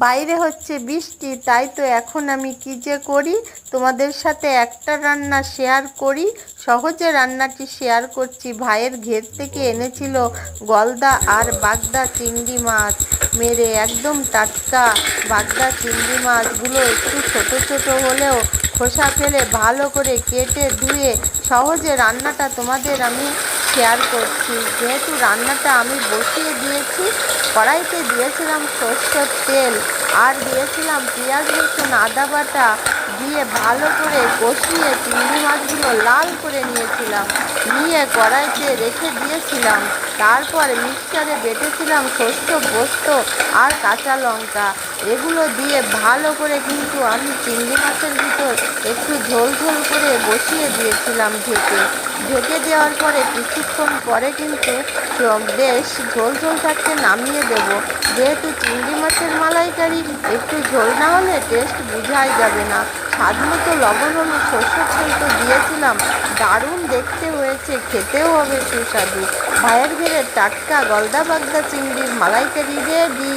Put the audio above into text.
বাইরে হচ্ছে বৃষ্টি, তাই তো এখন আমি কি যে করি, তোমাদের সাথে একটা রান্না শেয়ার করি। সহজে রান্নাটি শেয়ার করছি। ভাইয়ের ঘের থেকে এনেছিল গলদা আর বাগদা চিংড়ি মাছ মেরে, একদম টাটকা বাগদা চিংড়ি মাছগুলো একটু ছোট ছোট হলেও খোসা ফেলে ভালো করে কেটে ধুয়ে সহজে রান্নাটা তোমাদের আমি শেয়ার করছি। যেহেতু রান্নাটা আমি বসিয়ে দিয়েছি, কড়াইতে দিয়েছিলাম সরষের তেল আর দিয়েছিলাম পেঁয়াজ রসুন আদা বাটা দিয়ে ভালো করে কষিয়ে চিংড়ি মাছগুলো লাল করে নিয়েছিলাম, নিয়ে কড়াইতে রেখে দিয়েছিলাম। তারপর মিক্সচারে বেটেছিলাম শস্য পোস্ত আর কাঁচা লঙ্কা, এগুলো দিয়ে ভালো করে কিন্তু আমি চিংড়ি মাছের ভিতর একটু ঝোল ঝোল করে বসিয়ে দিয়েছিলাম ঢেকে। ঢেকে দেওয়ার পরে কিছুক্ষণ পরে কিন্তু বেশ ঝোল ঝোল থাকতে নামিয়ে দেব। যেহেতু চিংড়ি মাছের মালাইকারি একটু ঝোল না হলে টেস্ট বোঝাই যাবে না। স্বাদ মতো লবণ হলুদ সরষের তেল তো দিয়েছিলাম, দারুণ দেখতে হয়েছে, খেতেও হবে সুস্বাদু। ভাইয়ের ঘেরের টাটকা গলদা বাগদা চিংড়ির মালাইকারি রেডি।